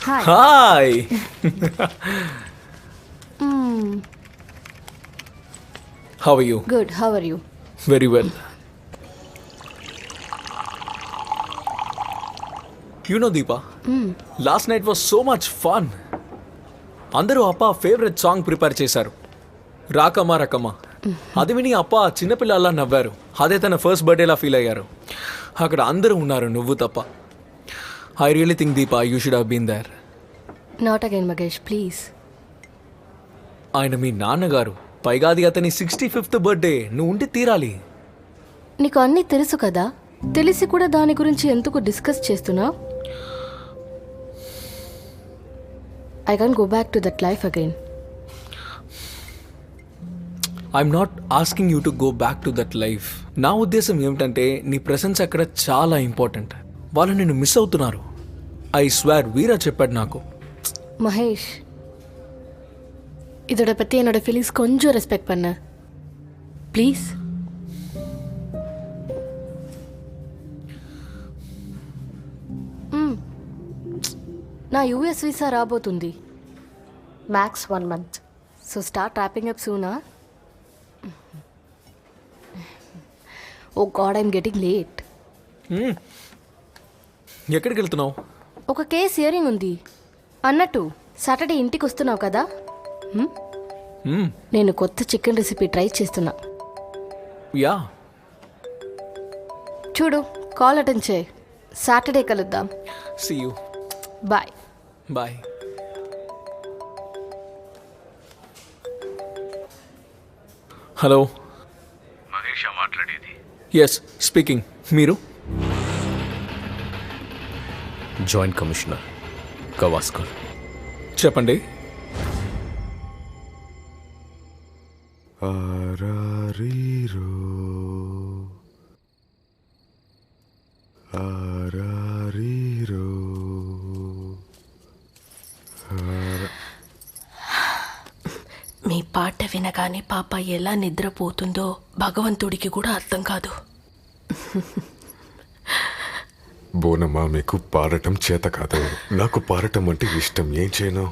Hi. Hi. How are you? Good. How are you? Very well. You know, Deepa, last night was so much fun. అందరూ అప్ప favourite song prepare చేశారు, రాకమ్మా రకమ్మా. అది విని అప్ప చిన్నపిల్లల్లా నవ్వారు. అదే తన ఫస్ట్ బర్త్డేలా ఫీల్ అయ్యారు. అక్కడ అందరూ ఉన్నారు, నువ్వు తప్ప. I really think Deepa you should have been there. Not again, Magesh, please. ఆయన మీ నాన్నగారు, పైగా అది అతని 65th బర్త్డే. నువ్వు ఉండి తీరాలి. నీకు అన్నీ తెలుసు కదా, తెలిసి కూడా దాని గురించి ఎందుకు డిస్కస్ చేస్తున్నా? I can't go back to that life again. I'm not asking you to go back to that life. నా ఉద్దేశం ఏమిటంటే నీ ప్రెసెన్స్ అక్కడ చాలా ఇంపార్టెంట్. వాళ్ళు నిన్ను మిస్ అవుతున్నారు. ఐ స్వేర్, వీరా చెప్పాడు నాకు. மகேஷ், இதோட பற்றி என்னோட ஃபீலிங்ஸ் கொஞ்சம் ரெஸ்பெக்ட் பண்ண ப்ளீஸ். నా యూఎస్ వీసా రాబోతుంది, max 1 month. So start wrapping up సూనా. Oh god, I'm getting late. ఎక్కడికి వెళ్తున్నావు? ఒక కేస్ హియరింగ్ ఉంది. అన్నట్టు సాటర్డే ఇంటికి వస్తున్నావు కదా? నేను కొత్త చికెన్ రెసిపీ ట్రై చేస్తున్నా. యా, చూడు, కాల్ అటెండ్ చేయి. సాటర్డే కలుద్దాం. See you. Bye. Bye. Hello, Mahesh మాట్లాడేది? Yes speaking. మీరు? Joint commissioner Gavaskar. చెప్పండి. ఆరారీరో ఆరారీరో. మీ పాట వినగానే పాప ఎలా నిద్రపోతుందో భగవంతుడికి కూడా అర్థం కాదు. బోనమ్మా, మీకు పాడటం చేత కాదు, నాకు పాడటం అంటే ఇష్టం. ఏం చేయను?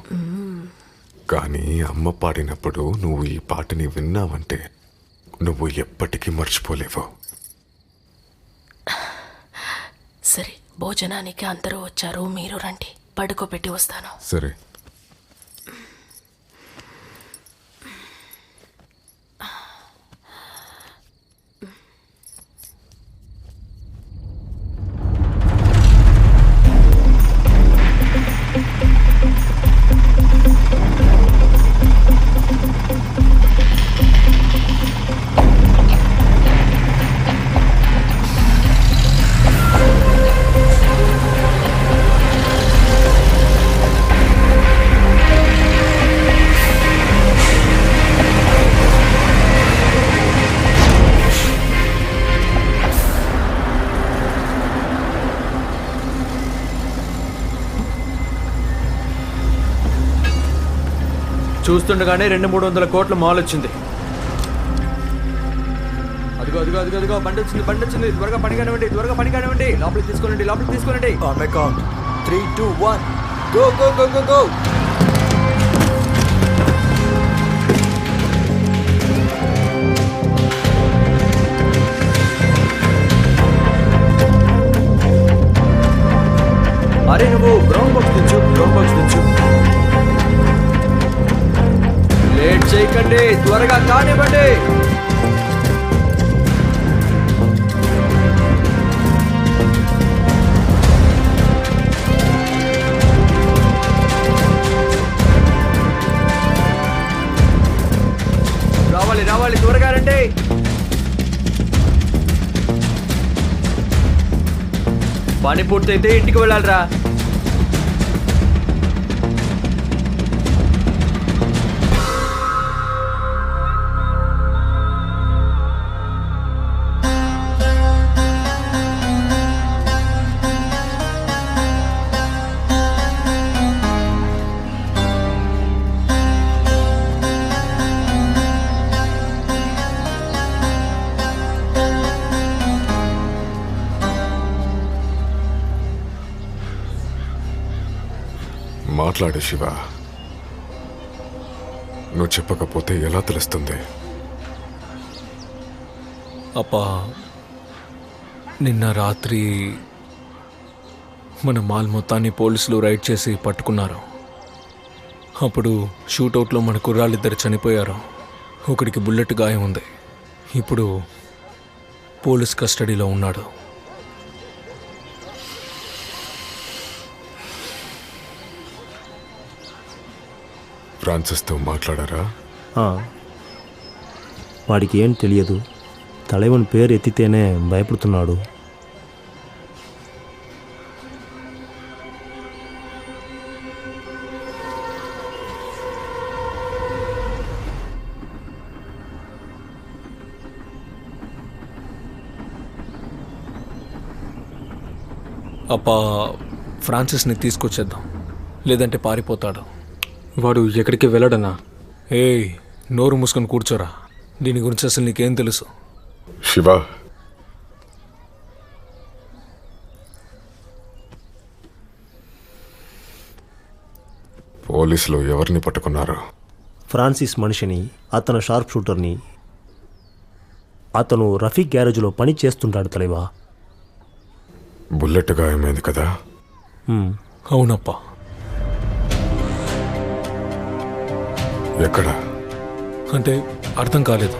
కానీ అమ్మ పాడినప్పుడు నువ్వు ఈ పాటని విన్నావంటే నువ్వు ఎప్పటికీ మర్చిపోలేవు. సరే, భోజనానికి అందరూ వచ్చారు, మీరు రండి, పడుకోబెట్టి వస్తాను. సరే. చూస్తుండగానే 200-300 కోట్ల మాల్ వచ్చింది. అదిగో అదిగో అదిగో అదిగో బండి వచ్చింది, బండి వచ్చింది. త్వరగా పని కానివ్వండి, త్వరగా పని కానివ్వండి. లోపలికి తీసుకోనండి, లోపలికి తీసుకోనండి. On my count. 3, 2, 1. Go, go, go, go, go. అరే నువ్వు బ్రౌన్ బాక్స్ తెచ్చు, బ్రౌన్ బాక్స్ తెచ్చు. లేట్ చేయకండి, త్వరగా కానివ్వండి. రావాలి రావాలి, త్వరగా రండి. పని పూర్తయితే ఇంటికి వెళ్ళాలిరా. మాట్లాడు శివ. నువ్వు చెప్పకపోతే ఎలా తెలుస్తుంది? అప్పా, నిన్న రాత్రి మన మాల్ మొత్తాన్ని పోలీసులు రైడ్ చేసి పట్టుకున్నారు. అప్పుడు షూటౌట్లో మన కుర్రాళ్ళిద్దరు చనిపోయారు. ఒకడికి బుల్లెట్ గాయం ఉంది. ఇప్పుడు పోలీస్ కస్టడీలో ఉన్నాడు. ఫ్రాన్సిస్తో మాట్లాడారా? వాడికి ఏం తెలియదు. తలైవన్ పేరు ఎత్తితేనే భయపడుతున్నాడు. అప్పా, ఫ్రాన్సిస్ని తీసుకొచ్చేద్దాం, లేదంటే పారిపోతాడు. వాడు ఎక్కడికి వెళ్ళడన్నా? ఏయ్, నోరు మూసుకొని కూర్చోరా. దీని గురించి అసలు నీకేం తెలుసు? శివ, పోలీసులు ఎవరిని పట్టుకున్నారు? ఫ్రాన్సిస్ మనిషిని, అతను షార్ప్ షూటర్ని. అతను రఫీక్ గ్యారేజ్లో పని చేస్తుంటాడు తలైవా. బుల్లెట్ గాయమైంది కదా? అవునప్పా. ఎక్కడ? అంటే అర్థం కాలేదు.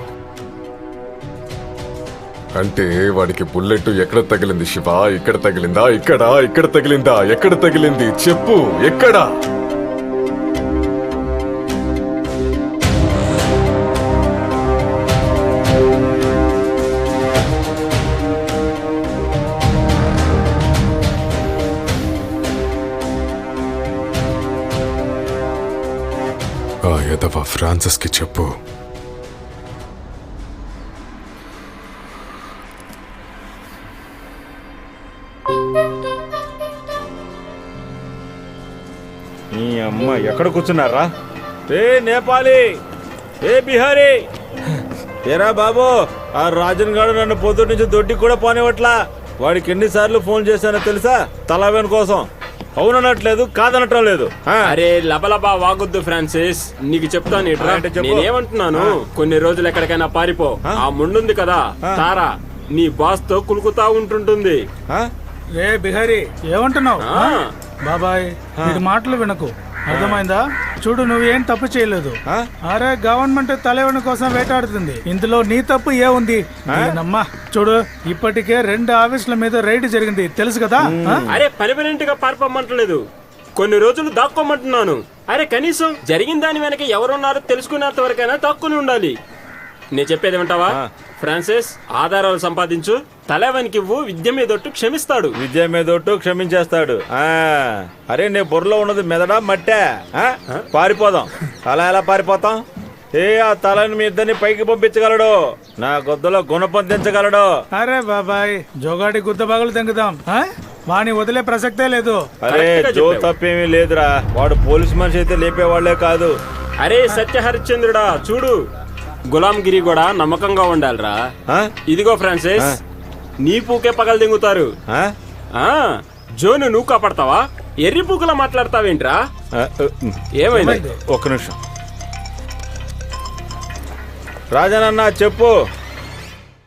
అంటే వాడికి బుల్లెట్ ఎక్కడ తగిలింది శివ? ఇక్కడ తగిలిందా? ఇక్కడ తగిలిందా? ఎక్కడ తగిలింది చెప్పు, ఎక్కడ? ఆ ఎదవ ఫ్రాన్సిస్కి చెప్పు. నీ అమ్మ ఎక్కడ కూర్చున్నారా? ఏ నేపాలి, ఏ బిహారీ, ఏరా బాబు, ఆ రాజన్ గారు నన్ను పొద్దున్న నుంచి దొడ్డికి కూడా పోనివ్వట్లా. వాడికి ఎన్నిసార్లు ఫోన్ చేశానో తెలుసా? తలవేన్ కోసం. అవుననట్లేదు, కాదనటం లేదు. అరే లబలబా వాగొద్దు ఫ్రాన్సిస్, నీకు చెప్తాను. నేనేమంటున్నాను, కొన్ని రోజులు ఎక్కడికైనా పారిపో. ఆ ముండుంది కదా తారా, నీ బాస్ తో కులుకుతా ఉంటుంటుంది. రే బిహారీ, ఏమంటున్నావు? బాబాయ్, వీడి మాటలు వినకు, అర్థమైందా? చూడు, నువ్వేం తప్పు చేయలేదు. అరే గవర్నమెంట్ తలవని కోసం వేటాడుతుంది, ఇందులో నీ తప్పు ఏముంది? నమ్మా, చూడు, ఇప్పటికే 2 ఆఫీసుల మీద రైడ్ జరిగింది, తెలుసు కదా? అరే పర్మనెంట్ గా పారిపోమంటలేదు, కొన్ని రోజులు దాక్కోమంటున్నాను. అరే కనీసం జరిగిన దాని వెనక ఎవరున్నారో తెలుసుకునేంత వరకైనా దాక్కుని ఉండాలి. నేను చెప్పేది వింటావా ఫ్రాన్సిస్? ఆధారాలు సంపాదించు, తలవనికి ఇవ్వు, విద్య మీదొట్టు క్షమిస్తాడు. విద్య మీదొట్టు క్షమించేస్తాడు. అరే నీ బుర్రలో ఉన్నది మెదడా మట్టే? పారిపోదాం. అలా ఎలా పారిపోతాం? ఆ తలని మీ ఇద్దరిని పైకి పంపించగలడు, నా గొద్దలో గుణపొందించగలడు. అరే బాబాయ్, జోగాడి గుద్ద బాగులు తెంగుదాం, వాణ్ణి వదిలే ప్రసక్తే లేదు. అరే జో తప్పేమీ లేదురా, వాడు పోలీస్ మనిషి అయితే లేపేవాళ్లే కాదు. అరే సత్య హరిశ్చంద్రుడా, చూడు, గులాంగిరి కూడా నమ్మకంగా ఉండాలిరా. ఇదిగో ఫ్రాన్సిస్, నీ పూకే పగలు దింగుతారు. జోను నువ్వు కాపాడతావా? ఎర్రి పూకలా మాట్లాడతావేంట్రా? ఏమైంది? ఒక్క నిమిషం. రాజనన్నా చెప్పు.